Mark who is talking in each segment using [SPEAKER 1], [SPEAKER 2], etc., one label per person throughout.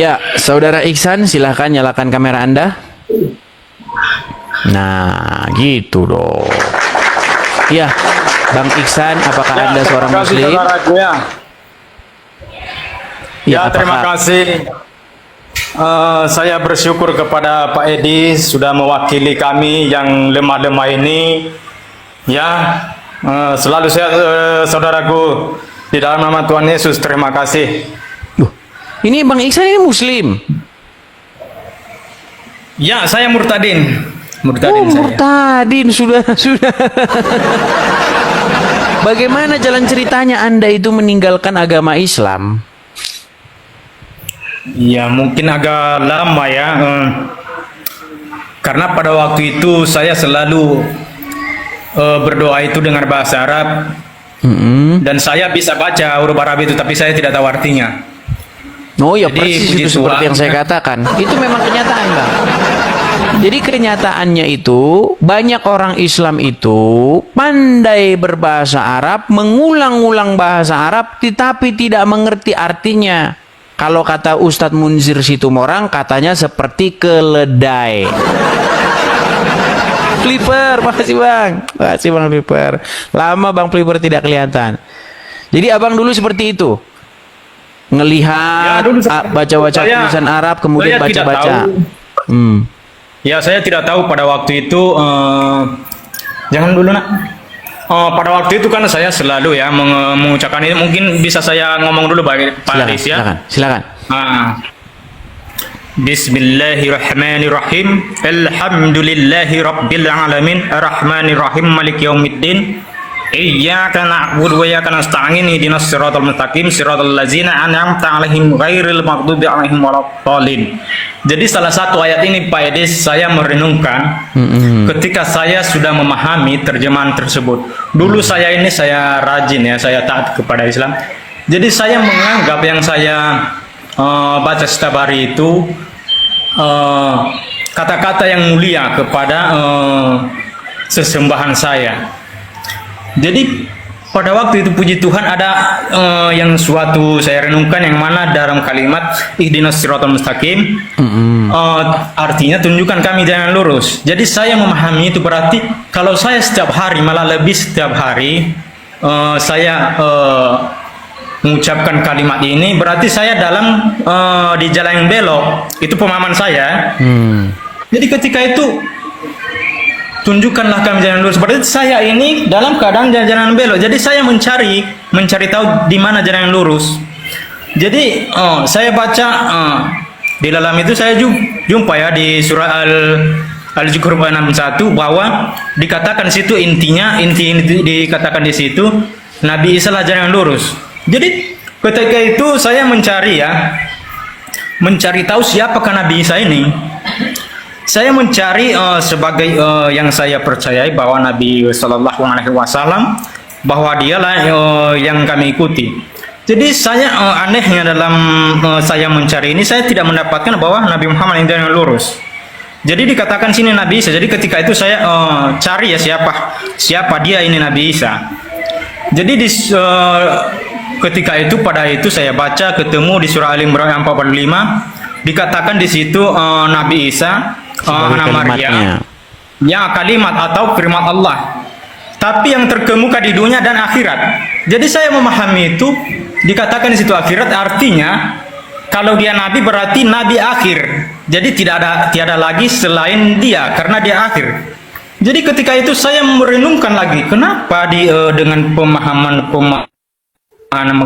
[SPEAKER 1] Ya, Saudara Iksan, silahkan nyalakan kamera Anda. Nah, gitu dong. Ya, Bang Iksan, apakah Anda seorang
[SPEAKER 2] terima kasih,
[SPEAKER 1] Muslim?
[SPEAKER 2] saudaraku, ya. Ya, terima kasih. Saya bersyukur kepada Pak Edi sudah mewakili kami yang lemah-lemah ini. Ya, selalu sehat, saudaraku. Di dalam nama Tuhan Yesus, terima kasih.
[SPEAKER 1] Ini Bang Iksan ini Muslim.
[SPEAKER 2] Ya, saya murtadin.
[SPEAKER 1] Oh,
[SPEAKER 2] Murtadin saya.
[SPEAKER 1] murtadin sudah. Bagaimana jalan ceritanya Anda itu meninggalkan agama Islam?
[SPEAKER 2] Ya, mungkin agak lama ya. Karena pada waktu itu saya selalu berdoa itu dengan bahasa Arab. Dan saya bisa baca huruf Arab itu, tapi saya tidak tahu artinya.
[SPEAKER 1] Oh ya,
[SPEAKER 2] Jadi,
[SPEAKER 1] persis
[SPEAKER 2] puji
[SPEAKER 1] itu seperti
[SPEAKER 2] Tuhan.
[SPEAKER 1] yang saya katakan. Itu memang kenyataan, Bang. Jadi kenyataannya itu banyak orang Islam itu pandai berbahasa Arab, mengulang-ulang bahasa Arab, tetapi tidak mengerti artinya. Kalau kata Ustadz Munzir Situmorang, katanya seperti keledai. Flipper, makasih Bang. Makasih Bang Flipper. Lama Bang Flipper tidak kelihatan. Jadi abang dulu seperti itu. Ngelihat,
[SPEAKER 2] Ya, dulu seperti
[SPEAKER 1] baca-baca
[SPEAKER 2] itu.
[SPEAKER 1] tulisan Arab, kemudian
[SPEAKER 2] Saya tidak
[SPEAKER 1] baca-baca.
[SPEAKER 2] tahu. Ya, saya tidak tahu pada waktu itu. Jangan dulu, nak. Pada waktu itu kan saya selalu ya mengucapkan ini. Mungkin bisa saya ngomong dulu Pak Aris ya.
[SPEAKER 1] Silakan.
[SPEAKER 2] Bismillahirrahmanirrahim. Alhamdulillahi rabbil alamin. Arrahmanirrahim. Maliki yaumiddin. Iyyaka na'budu wa iyyaka nasta'in. Ihdinas siratal mustaqim. Siratal ladzina an'amta 'alaihim ghairil maghdubi 'alaihim waladdallin. Jadi salah satu ayat ini Pak Edis saya merenungkan ketika saya sudah memahami terjemahan tersebut. Dulu saya rajin ya, saya taat kepada Islam. Jadi saya menganggap yang saya baca setiap hari itu kata-kata yang mulia kepada sesembahan saya. Jadi pada waktu itu puji Tuhan ada yang suatu saya renungkan yang mana dalam kalimat ihdinas siratal mustaqim artinya tunjukkan kami jalan lurus. Jadi saya memahami itu berarti kalau saya setiap hari malah lebih setiap hari saya mengucapkan kalimat ini berarti saya dalam di jalan yang belok. Itu pemahaman saya. Jadi ketika itu tunjukkanlah kami jalan lurus. Berarti saya ini dalam keadaan jalan belok. Jadi saya mencari tahu di mana jalan yang lurus. Jadi saya baca di dalam itu saya jumpa ya di surah Al-Zukhruf 61 bahwa dikatakan di situ inti dikatakan di situ Nabi Isa lah jalan yang lurus. Jadi ketika itu saya mencari tahu siapakah Nabi Isa ini. Saya mencari sebagai yang saya percayai bahwa Nabi Shallallahu Alaihi Wasallam bahwa dialah yang kami ikuti. Jadi saya anehnya dalam saya mencari ini saya tidak mendapatkan bahwa Nabi Muhammad yang lurus. Jadi dikatakan sini Nabi Isa. Jadi ketika itu saya cari ya siapa dia ini Nabi Isa. Jadi ketika itu pada itu saya baca ketemu di surah Al-Imran 45 dikatakan di situ Nabi Isa anak Maria ya kalimat atau firman Allah tapi yang terkemuka di dunia dan akhirat. Jadi saya memahami itu dikatakan di situ akhirat artinya kalau dia nabi berarti nabi akhir. Jadi tiada lagi selain dia karena dia akhir. Jadi ketika itu saya merenungkan lagi kenapa dengan pemahaman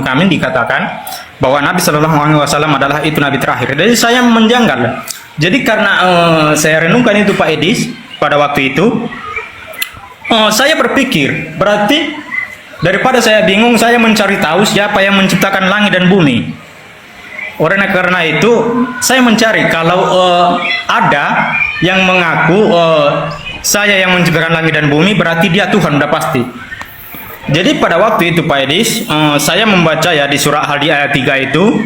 [SPEAKER 2] kami dikatakan bahwa Nabi Shallallahu Alaihi Wasallam adalah itu nabi terakhir. Jadi saya menjanggal. Jadi karena saya renungkan itu Pak Edis pada waktu itu, saya berpikir berarti daripada saya bingung saya mencari tahu siapa yang menciptakan langit dan bumi. Karena itu saya mencari kalau ada yang mengaku saya yang menciptakan langit dan bumi berarti dia Tuhan udah pasti. Jadi pada waktu itu Pak Edis saya membaca ya di surah Al-Hadi ayat 3 itu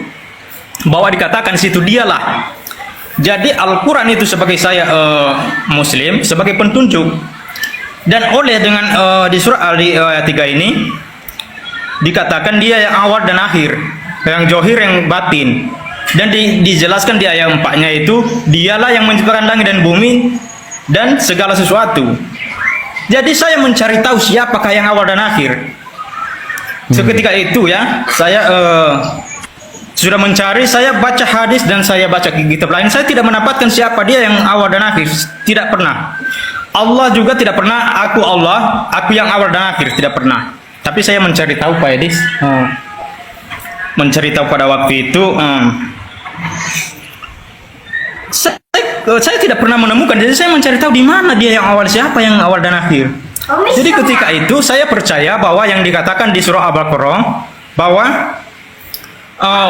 [SPEAKER 2] bahwa dikatakan situ dialah. Jadi Al-Quran itu sebagai saya Muslim sebagai petunjuk dan oleh dengan di surah ayat 3 ini dikatakan dia yang awal dan akhir, yang johir yang batin. dan dijelaskan di ayat 4-nya itu, dialah yang menciptakan langit dan bumi dan segala sesuatu. Jadi saya mencari tahu siapakah yang awal dan akhir. Seketika itu ya, saya sudah mencari, saya baca hadis dan saya baca kitab lain, saya tidak mendapatkan siapa dia yang awal dan akhir, tidak pernah. Allah juga tidak pernah, aku Allah, aku yang awal dan akhir, tidak pernah. Tapi saya mencari tahu Pak Edis, mencari tahu pada waktu itu, saya tidak pernah menemukan. Jadi saya mencari tahu di mana dia yang awal, siapa yang awal dan akhir. Jadi ketika itu saya percaya bahwa yang dikatakan di surah Al-Baqarah bahwa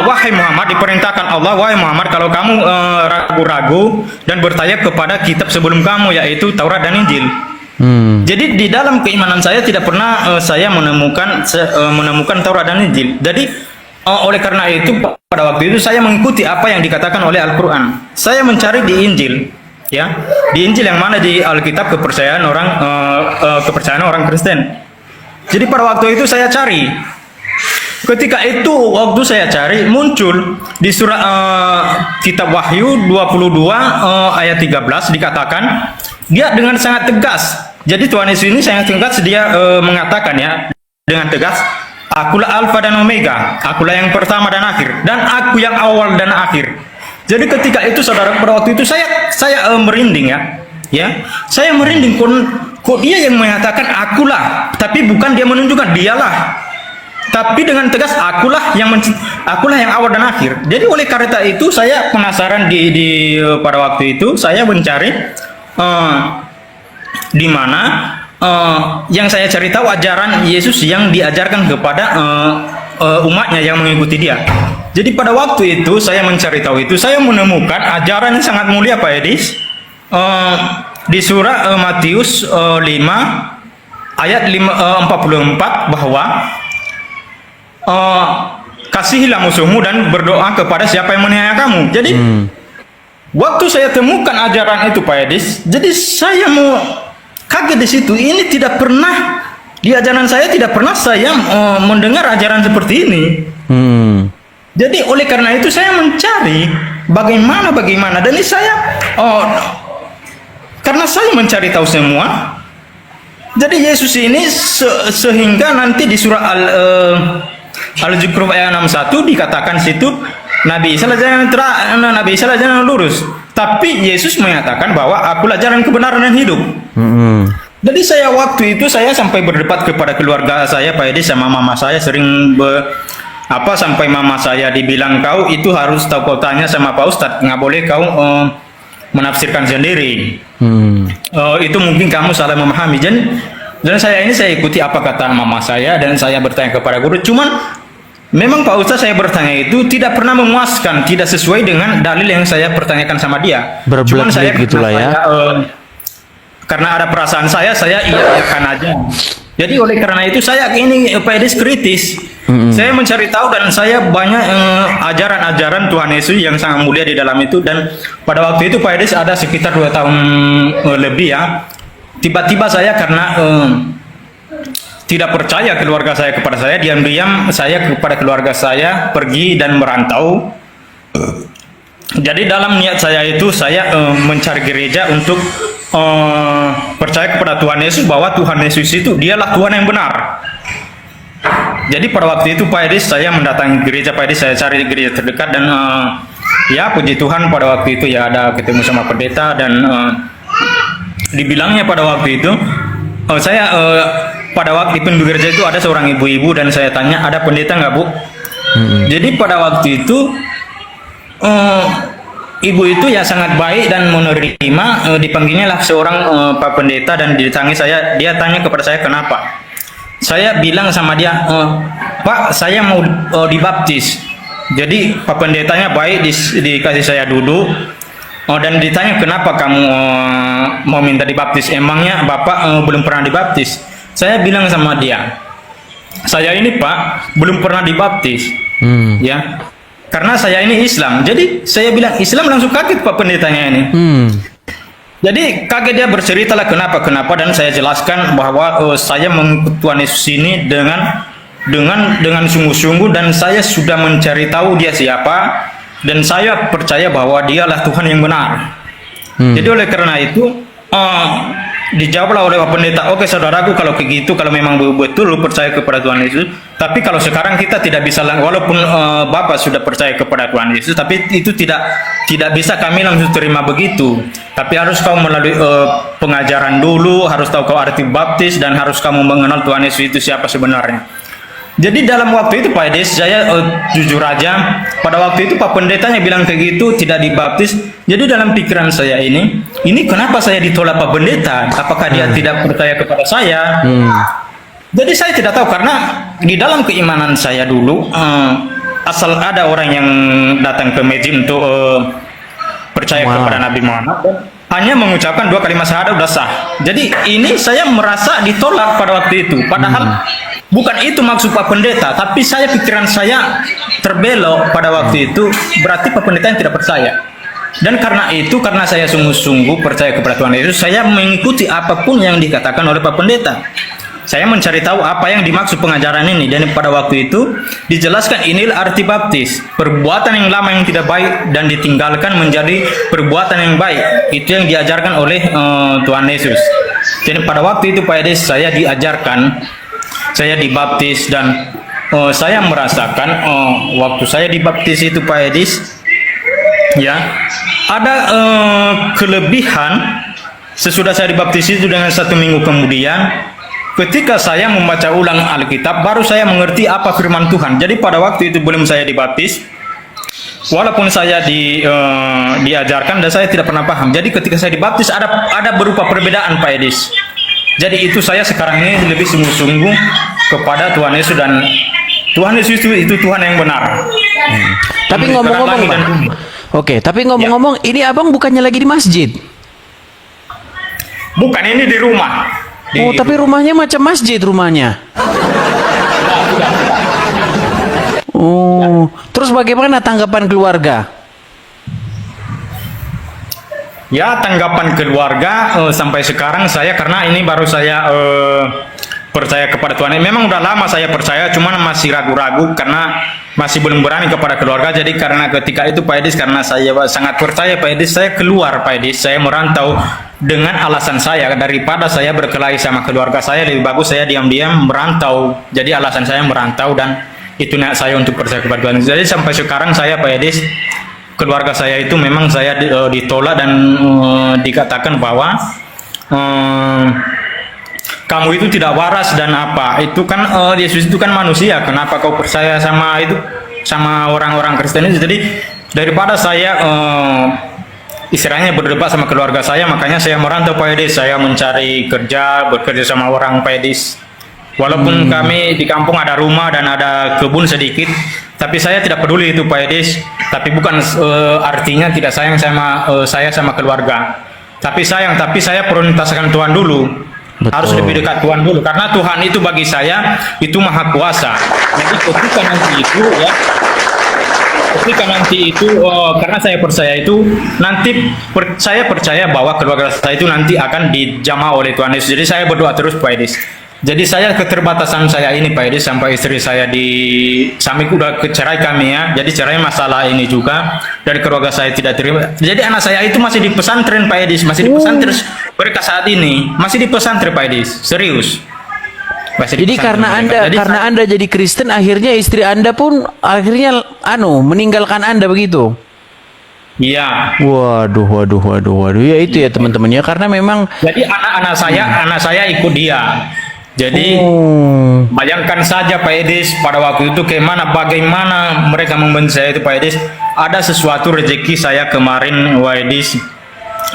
[SPEAKER 2] wahai Muhammad, diperintahkan Allah, wahai Muhammad, kalau kamu ragu-ragu dan bertanya kepada kitab sebelum kamu, yaitu Taurat dan Injil. Jadi di dalam keimanan saya tidak pernah saya menemukan Taurat dan Injil. Jadi oleh karena itu pada waktu itu saya mengikuti apa yang dikatakan oleh Al-Quran. Saya mencari di Injil, ya, di Injil yang mana di Alkitab kepercayaan orang Kristen. Jadi pada waktu itu saya cari. Ketika itu waktu saya cari, muncul di surah kitab Wahyu 22 ayat 13 dikatakan, dia dengan sangat tegas. Jadi Tuhan Yesus ini sangat tegas, dia mengatakan ya dengan tegas, akulah Alfa dan Omega, akulah yang pertama dan akhir, dan aku yang awal dan akhir. Jadi ketika itu saudara, pada waktu itu saya merinding ya, saya merinding, kok dia yang mengatakan akulah, tapi bukan dia menunjukkan dialah, tapi dengan tegas akulah yang awal dan akhir. Jadi oleh karena itu saya penasaran pada waktu itu saya mencari di mana yang saya cari tahu ajaran Yesus yang diajarkan kepada umatnya yang mengikuti dia. Jadi pada waktu itu saya mencari tahu itu, saya menemukan ajaran yang sangat mulia Pak Edis di surah Matius 5 ayat 44 bahwa kasihilah musuhmu dan berdoa kepada siapa yang menganiaya kamu. Jadi waktu saya temukan ajaran itu Pak Edis, jadi saya mau kaget di situ. Ini tidak pernah di ajaran saya, tidak pernah saya mendengar ajaran seperti ini. Jadi oleh karena itu saya mencari bagaimana dan ini saya karena saya mencari tahu semua. Jadi Yesus ini sehingga nanti di surah Al-Zukhruf ayat 61 dikatakan situ Nabi Isa adalah jalan lurus, tapi Yesus mengatakan bahwa akulah jalan kebenaran dan hidup. Jadi saya waktu itu saya sampai berdebat kepada keluarga saya Pak Edi sama mama saya, sering sampai mama saya dibilang, kau itu harus tahu, kau tanya sama Pak Ustadz, nggak boleh kau menafsirkan sendiri. Itu mungkin kamu salah memahami. Dan saya ikuti apa kata mama saya dan saya bertanya kepada guru. Cuman memang Pak Ustadz saya bertanya itu tidak pernah memuaskan, tidak sesuai dengan dalil yang saya pertanyakan sama dia. Cuman saya
[SPEAKER 1] gitulah ya.
[SPEAKER 2] Karena ada perasaan saya iyakan aja. Jadi oleh karena itu saya ini Pak Edis kritis. Saya mencari tahu dan saya banyak ajaran-ajaran Tuhan Yesus yang sangat mulia di dalam itu. Dan pada waktu itu Pak Edis ada sekitar 2 tahun lebih ya. Tiba-tiba saya karena tidak percaya keluarga saya kepada saya, diam-diam saya kepada keluarga saya pergi dan merantau. Jadi dalam niat saya itu saya mencari gereja untuk percaya kepada Tuhan Yesus, bahwa Tuhan Yesus itu dialah Tuhan yang benar. Jadi pada waktu itu Pak Edis saya mendatangi gereja Pak Edis, saya cari gereja terdekat dan ya puji Tuhan pada waktu itu ya ada ketemu sama pendeta dan dibilangnya pada waktu itu saya pada waktu di pintu gereja itu ada seorang ibu-ibu dan saya tanya, ada pendeta nggak Bu? Jadi pada waktu itu ibu itu ya sangat baik dan menerima, dipanggilnya lah seorang Pak Pendeta dan dia tanya kepada saya kenapa. Saya bilang sama dia, Pak saya mau dibaptis. Jadi Pak Pendetanya baik, dikasih saya duduk dan ditanya kenapa kamu mau minta dibaptis, emangnya Bapak belum pernah dibaptis. Saya bilang sama dia, saya ini Pak belum pernah dibaptis ya, karena saya ini Islam. Jadi saya bilang Islam, langsung kaget Pak Pendetanya ini. Jadi kaget, dia bercerita lah kenapa dan saya jelaskan bahwa saya mengikut Tuhan Yesus ini dengan sungguh-sungguh dan saya sudah mencari tahu dia siapa, dan saya percaya bahwa Dialah Tuhan yang benar. Jadi oleh karena itu dijawablah oleh Pak Pendeta, oke saudaraku, kalau begitu, kalau memang betul lu percaya kepada Tuhan Yesus, tapi kalau sekarang kita tidak bisa, walaupun Bapak sudah percaya kepada Tuhan Yesus, tapi itu tidak bisa kami langsung terima begitu. Tapi harus kau melalui pengajaran dulu, harus tahu kau arti baptis, dan harus kamu mengenal Tuhan Yesus itu siapa sebenarnya. Jadi dalam waktu itu Pak Edes, saya jujur aja, pada waktu itu Pak Pendetanya bilang kayak gitu, tidak dibaptis. Jadi dalam pikiran saya ini kenapa saya ditolak Pak Pendeta? Apakah dia tidak percaya kepada saya? Jadi saya tidak tahu, karena di dalam keimanan saya dulu, asal ada orang yang datang ke masjid untuk percaya kepada Nabi Muhammad, dan hanya mengucapkan 2 kalimat syahadat udah sah. Jadi ini saya merasa ditolak pada waktu itu, padahal bukan itu maksud Pak Pendeta, tapi pikiran saya terbelok pada waktu itu, berarti Pak Pendeta yang tidak percaya. Dan karena itu, karena saya sungguh-sungguh percaya kepada Tuhan Yesus, saya mengikuti apapun yang dikatakan oleh Pak Pendeta. Saya mencari tahu apa yang dimaksud pengajaran ini, dan pada waktu itu dijelaskan inilah arti baptis, perbuatan yang lama yang tidak baik dan ditinggalkan menjadi perbuatan yang baik. Itu yang diajarkan oleh Tuhan Yesus. Jadi pada waktu itu Pak Edes, saya diajarkan, saya dibaptis, dan saya merasakan waktu saya dibaptis itu Pak Edis, ya, ada kelebihan sesudah saya dibaptis itu. Dengan 1 minggu kemudian, ketika saya membaca ulang Alkitab, baru saya mengerti apa firman Tuhan. Jadi pada waktu itu belum saya dibaptis, walaupun saya diajarkan dan saya tidak pernah paham. Jadi ketika saya dibaptis ada berupa perbedaan Pak Edis. Jadi itu saya sekarang ini lebih sungguh-sungguh kepada Tuhan Yesus, dan Tuhan Yesus itu Tuhan yang benar.
[SPEAKER 1] Tapi ngomong-ngomong, Bang. Oke, tapi ngomong-ngomong, ini Abang bukannya lagi di masjid?
[SPEAKER 2] Bukan, ini di rumah.
[SPEAKER 1] Tapi rumahnya macam masjid rumahnya. Terus bagaimana tanggapan keluarga?
[SPEAKER 2] Ya, tanggapan keluarga sampai sekarang saya, karena ini baru saya percaya kepada Tuhan. Memang udah lama saya percaya, cuman masih ragu-ragu karena masih belum berani kepada keluarga. Jadi karena ketika itu Pak Edis, karena saya sangat percaya Pak Edis, saya keluar Pak Edis, saya merantau dengan alasan saya, daripada saya berkelahi sama keluarga saya, lebih bagus saya diam-diam merantau. Jadi alasan saya merantau, dan itu niat saya untuk percaya kepada Tuhan. Jadi sampai sekarang saya Pak Edis, keluarga saya itu memang saya ditolak dan dikatakan bahwa kamu itu tidak waras dan apa. Itu kan Yesus itu kan manusia. Kenapa kau percaya sama itu, sama orang-orang Kristen itu? Jadi daripada saya istilahnya berdebat sama keluarga saya, makanya saya merantau Pak Edis. Saya mencari kerja, bekerja sama orang Pak Edis. Walaupun kami di kampung ada rumah dan ada kebun sedikit, tapi saya tidak peduli itu Pak Edis. Tapi bukan artinya tidak sayang sama saya sama keluarga. Tapi sayang, tapi saya prioritaskan Tuhan dulu.
[SPEAKER 1] Betul.
[SPEAKER 2] Harus lebih dekat Tuhan dulu, karena Tuhan itu bagi saya itu maha kuasa. Jadi ketika nanti itu ya, ketika nanti itu karena saya percaya itu nanti saya percaya bahwa keluarga saya itu nanti akan dijamah oleh Tuhan Yesus. Jadi saya berdoa terus Pak Edis. Jadi saya keterbatasan saya ini Pak Edis, sampai istri saya suamiku udah cerai kami ya. Jadi cerai masalah ini juga, dari keluarga saya tidak terima. Jadi anak saya itu masih di pesantren Pak Edis, masih di pesantren mereka saat ini, masih di pesantren Pak Edis, serius.
[SPEAKER 1] Jadi karena Anda jadi Kristen, akhirnya istri Anda pun akhirnya meninggalkan Anda begitu.
[SPEAKER 2] Iya.
[SPEAKER 1] Waduh. Ya itu ya teman-teman ya, karena memang
[SPEAKER 2] jadi anak saya ikut dia. Jadi bayangkan saja Pak Edis, pada waktu itu bagaimana mereka membenci saya itu Pak Edis. Ada sesuatu rezeki saya kemarin Pak Edis.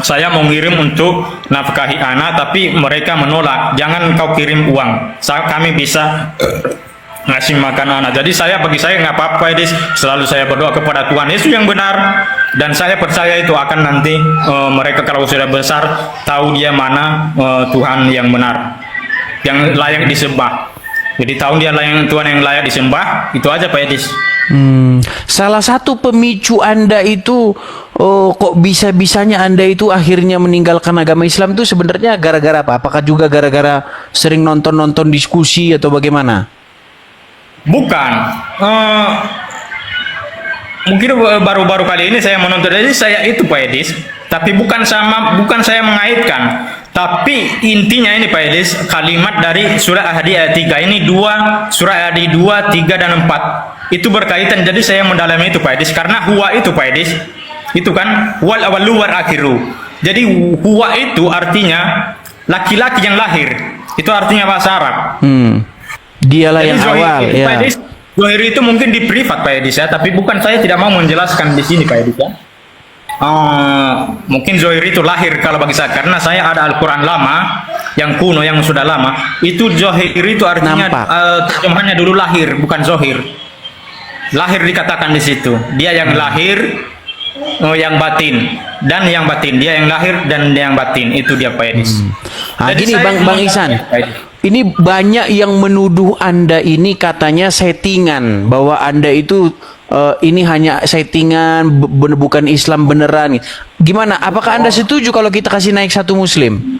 [SPEAKER 2] Saya mau ngirim untuk nafkahi anak, tapi mereka menolak. Jangan kau kirim uang, kami bisa ngasih makan anak. Jadi bagi saya nggak apa-apa Edis. Selalu saya berdoa kepada Tuhan Yesus yang benar, dan saya percaya itu akan nanti mereka kalau sudah besar tahu dia mana Tuhan yang benar, yang layak disembah. Jadi tahu dia Tuhan yang layak disembah. Itu aja Pak Edis.
[SPEAKER 1] Salah satu pemicu Anda itu kok bisa-bisanya Anda itu akhirnya meninggalkan agama Islam itu sebenarnya gara-gara apa? Apakah juga gara-gara sering nonton-nonton diskusi atau bagaimana?
[SPEAKER 2] Bukan. mungkin baru-baru kali ini saya menonton, jadi saya itu Pak Edis, tapi bukan saya mengaitkan, tapi intinya ini Pak Edis, kalimat dari surah Ahadi ayat 3 ini surah Ahadi 2, 3 dan 4 itu berkaitan, jadi saya mendalami itu Pak Edis, karena huwa itu Pak Edis, itu kan wal awalu wal akhiru. Jadi huwa itu artinya laki-laki yang lahir, itu artinya bahasa Arab.
[SPEAKER 1] Dialah
[SPEAKER 2] Jadi
[SPEAKER 1] yang awal, ya.
[SPEAKER 2] Pak Edis, Zohir itu mungkin di privat Pak Edis ya, tapi bukan, saya tidak mau menjelaskan di sini Pak Edis ya. Mungkin Zohir itu lahir kalau bagi saya, karena saya ada Al-Quran lama yang kuno, yang sudah lama, itu Zohir itu artinya terjemahannya dulu lahir, bukan Zohir. Lahir dikatakan di situ, dia yang lahir, yang batin, dan yang batin, dia yang lahir dan yang batin, itu dia Pak Edis. Jadi
[SPEAKER 1] Gini
[SPEAKER 2] saya
[SPEAKER 1] Bang Ihsan,
[SPEAKER 2] Pak Edis.
[SPEAKER 1] ini banyak yang menuduh Anda ini katanya settingan, bahwa Anda itu ini hanya settingan, bukan Islam beneran. Gimana? Apakah Anda setuju kalau kita kasih naik satu Muslim?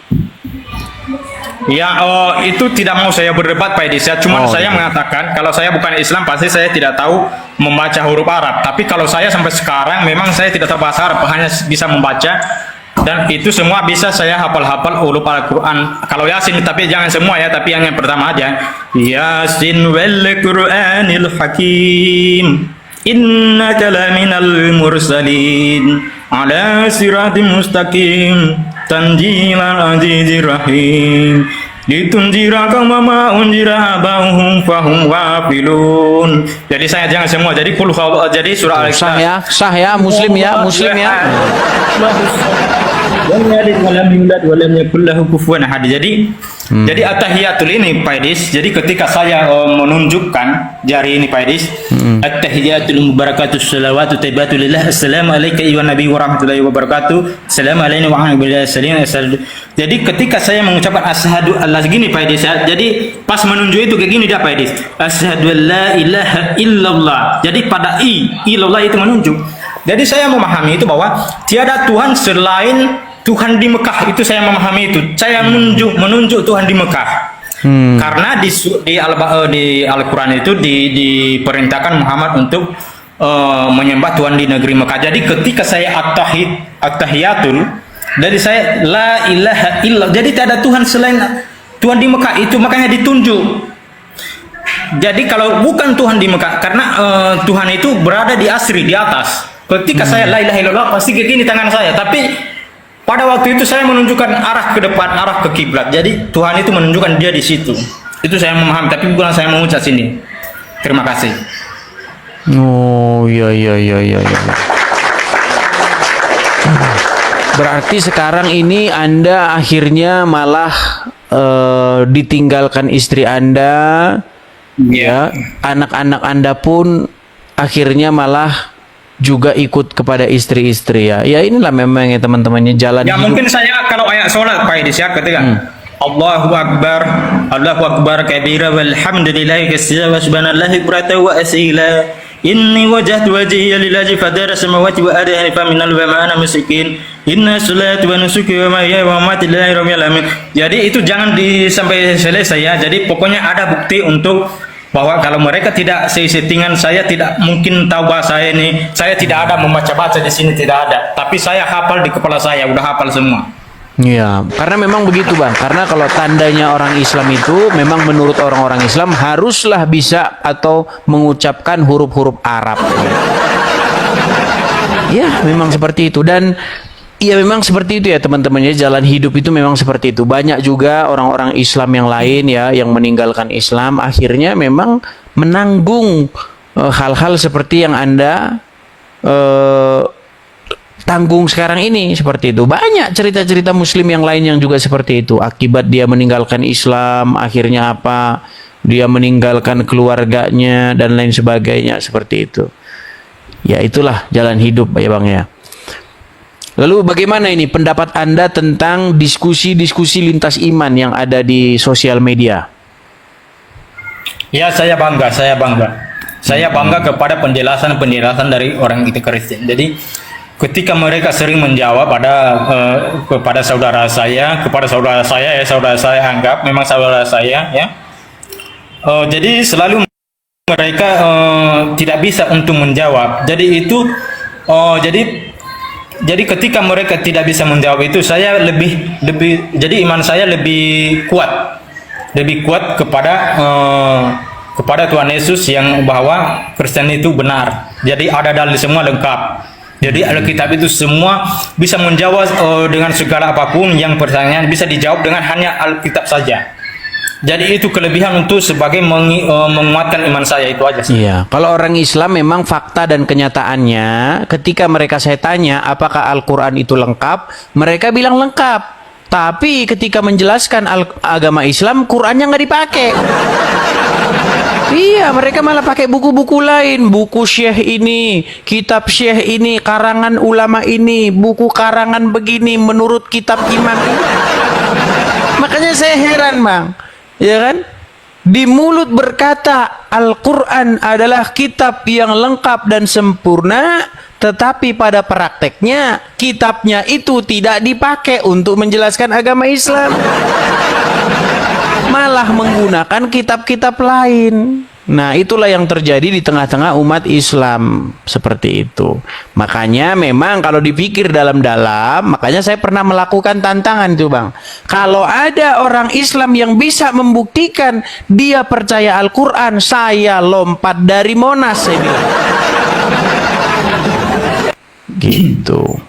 [SPEAKER 2] Ya, itu tidak mau saya berdebat Pak Edis ya. Cuman saya mengatakan kalau saya bukan Islam pasti saya tidak tahu membaca huruf Arab. Tapi kalau saya sampai sekarang memang saya tidak tahu bahasa Arab, hanya bisa membaca, dan itu semua bisa saya hafal-hafal huruf Al-Quran. Kalau Yasin, tapi jangan semua ya, tapi yang pertama aja. Yasin wal Qur'anil Hakim, innaka laminal mursalin ala siratim mustaqim tanjilal azizir rahim litunjira kauma ma unjira abahum fahum wafilun. Jadi saya jangan semua, jadi jadi surah Al-Ikhlas
[SPEAKER 1] Sah ya, Muslim ya.
[SPEAKER 2] Jadi at-tahiyatul ini Pak Edis, jadi ketika saya menunjukkan jari ini Pak Edis, at-tahiyatul mubarakatus salawatu taibatu lillah, assalamu alayka ayyuhan nabi wa rahmatullahi wa barakatuh, assalamu alayna wa ala salim. Jadi ketika saya mengucapkan asyhadu Allah gini Pak Edis ya, jadi pas menunjuk itu kayak gini dia Pak Edis, asyhadu la ilaha illallah. Jadi pada illallah itu menunjuk. Jadi saya memahami itu bahwa tiada Tuhan selain Tuhan di Mekah, itu saya memahami itu. Saya menunjuk Tuhan di Mekah. Karena di Al-Quran itu diperintahkan Muhammad untuk menyembah Tuhan di negeri Mekah. Jadi ketika saya at-tahiyatul, jadi saya la ilaha illallah. Jadi tidak ada Tuhan selain Tuhan di Mekah, itu makanya ditunjuk. Jadi kalau bukan Tuhan di Mekah, karena Tuhan itu berada di asri, di atas. Ketika saya la ilaha illallah, pasti kayak gini tangan saya. Tapi pada waktu itu saya menunjukkan arah ke depan, arah ke kiblat. Jadi Tuhan itu menunjukkan dia di situ. Itu saya memahami, tapi bukan saya mengucap sini. Terima kasih.
[SPEAKER 1] Oh, iya. Berarti sekarang ini Anda akhirnya malah ditinggalkan istri Anda, ya, anak-anak Anda pun akhirnya malah juga ikut kepada istri-istri ya. Ya inilah memang ya teman-temannya jalan
[SPEAKER 2] Ya
[SPEAKER 1] hidup.
[SPEAKER 2] mungkin saya kalau ayat sholat Pak Edis ya, ketika Allahu Akbar kabira walhamdulillahi katsira wa subhanallahi bukratan wa asila inni wajjahtu wajhiya lillazi fatara samawati wa ardi hanifa minal wa ma'ana musyrikin inna salati wa nusuki wa mahyaya wa mamati lillahi rabbil alamin. Jadi itu jangan sampai selesai ya. Jadi pokoknya ada bukti untuk bahwa kalau mereka tidak settingan, saya tidak mungkin tahu bahasa ini. Saya tidak ada membaca-baca di sini, tidak ada. Tapi saya hafal di kepala saya, udah hafal semua.
[SPEAKER 1] Iya, karena memang begitu Bang. Karena kalau tandanya orang Islam itu memang menurut orang-orang Islam haruslah bisa atau mengucapkan huruf-huruf Arab. Ya, memang seperti itu. Dan ya memang seperti itu ya teman-temannya, jalan hidup itu memang seperti itu. Banyak juga orang-orang Islam yang lain ya yang meninggalkan Islam akhirnya memang menanggung hal-hal seperti yang Anda tanggung sekarang ini, seperti itu. Banyak cerita-cerita Muslim yang lain yang juga seperti itu. Akibat dia meninggalkan Islam, akhirnya apa? Dia meninggalkan keluarganya dan lain sebagainya, seperti itu. Ya itulah jalan hidup ya Bang ya. Lalu bagaimana ini pendapat Anda tentang diskusi-diskusi lintas iman yang ada di sosial media?
[SPEAKER 2] Ya saya bangga. Saya bangga kepada penjelasan dari orang itu Kristen. Jadi ketika mereka sering menjawab kepada saudara saya anggap memang saudara saya ya. Jadi selalu mereka tidak bisa untuk menjawab. Jadi itu jadi ketika mereka tidak bisa menjawab itu, saya lebih jadi iman saya lebih kuat kepada Tuhan Yesus yang bahwa Kristen itu benar. Jadi ada dalil semua lengkap. Jadi Alkitab itu semua bisa menjawab dengan segala apapun yang pertanyaan bisa dijawab dengan hanya Alkitab saja. Jadi itu kelebihan untuk sebagai menguatkan iman saya, itu aja sih.
[SPEAKER 1] Iya, kalau orang Islam memang fakta dan kenyataannya ketika mereka saya tanya apakah Al-Qur'an itu lengkap, mereka bilang lengkap. Tapi ketika menjelaskan agama Islam, Qur'annya nggak dipakai. Iya, mereka malah pakai buku-buku lain, buku syekh ini, kitab syekh ini, karangan ulama ini, buku karangan begini menurut kitab imam ini. Makanya saya heran, Bang. Ya kan? Di mulut berkata Al-Quran adalah kitab yang lengkap dan sempurna, tetapi pada prakteknya kitabnya itu tidak dipakai untuk menjelaskan agama Islam, malah menggunakan kitab-kitab lain. Nah, itulah yang terjadi di tengah-tengah umat Islam seperti itu. Makanya memang kalau dipikir dalam-dalam, makanya saya pernah melakukan tantangan itu, Bang. Kalau ada orang Islam yang bisa membuktikan dia percaya Al-Quran, saya lompat dari Monas, saya bilang. Gitu.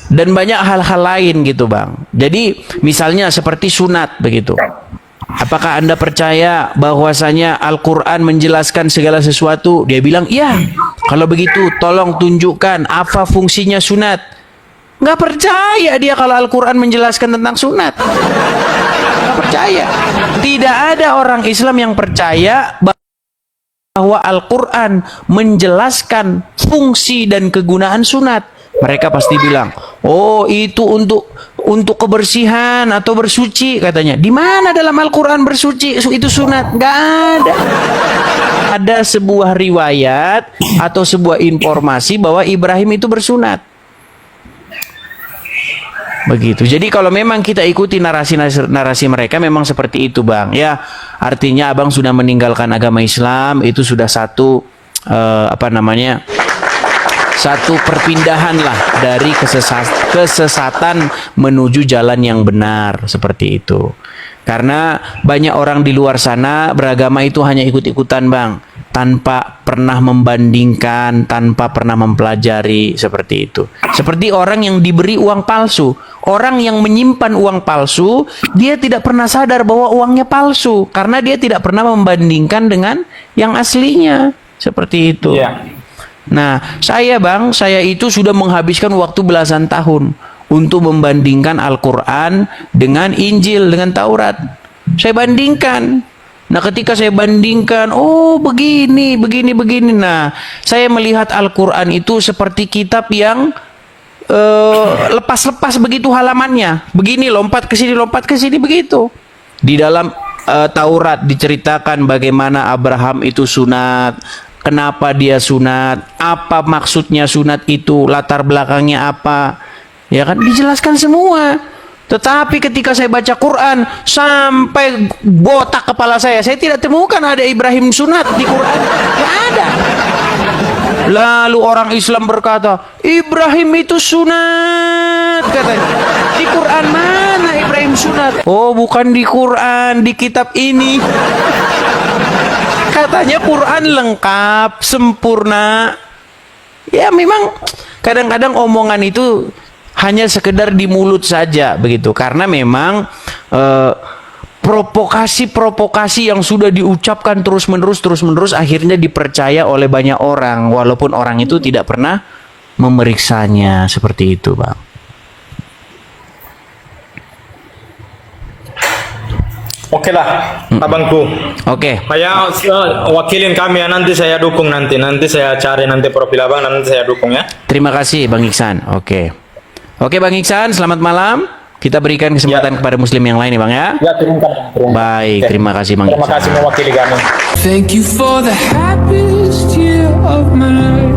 [SPEAKER 1] Dan banyak hal-hal lain gitu, Bang. Jadi misalnya seperti sunat begitu. Apakah Anda percaya bahwasanya Al-Quran menjelaskan segala sesuatu? Dia bilang, iya. Kalau begitu tolong tunjukkan apa fungsinya sunat. Nggak percaya dia kalau Al-Quran menjelaskan tentang sunat. Nggak percaya. Tidak ada orang Islam yang percaya bahwa Al-Quran menjelaskan fungsi dan kegunaan sunat. Mereka pasti bilang, oh itu untuk kebersihan atau bersuci katanya. Di mana dalam Al-Quran bersuci itu sunat? Nggak ada. Ada sebuah riwayat atau sebuah informasi bahwa Ibrahim itu bersunat. Begitu. Jadi kalau memang kita ikuti narasi mereka memang seperti itu, Bang. Ya, artinya Abang sudah meninggalkan agama Islam, itu sudah satu satu perpindahan lah dari kesesatan menuju jalan yang benar, seperti itu. Karena banyak orang di luar sana beragama itu hanya ikut-ikutan, Bang, tanpa pernah membandingkan, tanpa pernah mempelajari, seperti itu. Seperti orang yang diberi uang palsu. Orang yang menyimpan uang palsu, dia tidak pernah sadar bahwa uangnya palsu karena dia tidak pernah membandingkan dengan yang aslinya, seperti itu. Yeah. Nah, saya itu sudah menghabiskan waktu belasan tahun untuk membandingkan Al-Quran dengan Injil, dengan Taurat. Saya bandingkan. Nah, ketika saya bandingkan, oh begini. Nah, saya melihat Al-Quran itu seperti kitab yang lepas-lepas begitu halamannya. Begini, lompat ke sini begitu. Di dalam Taurat diceritakan bagaimana Abraham itu sunat. Kenapa dia sunat? Apa maksudnya sunat itu? Latar belakangnya apa? Ya kan dijelaskan semua. Tetapi ketika saya baca Quran sampai botak kepala saya tidak temukan ada Ibrahim sunat di Quran. Tidak ada. Lalu orang Islam berkata, Ibrahim itu sunat katanya. Di Quran mana Ibrahim sunat? Oh, bukan di Quran, di kitab ini. Katanya Quran lengkap, sempurna. Ya memang kadang-kadang omongan itu hanya sekedar di mulut saja begitu. Karena memang provokasi yang sudah diucapkan terus-menerus akhirnya dipercaya oleh banyak orang walaupun orang itu tidak pernah memeriksanya, seperti itu, Bang.
[SPEAKER 2] Oke lah, abangku.
[SPEAKER 1] Oke.
[SPEAKER 2] Saya wakilin kami ya, nanti saya dukung nanti saya cari profil abang, nanti saya dukung ya.
[SPEAKER 1] Terima kasih, Bang Iksan. Oke, Bang Iksan, selamat malam. Kita berikan kesempatan kepada Muslim yang lain, Bang ya.
[SPEAKER 2] Ya, terima kasih.
[SPEAKER 1] Baik, terima kasih, Bang Iksan.
[SPEAKER 2] Terima kasih mewakili kami.
[SPEAKER 3] Thank you for the happiest year of my life.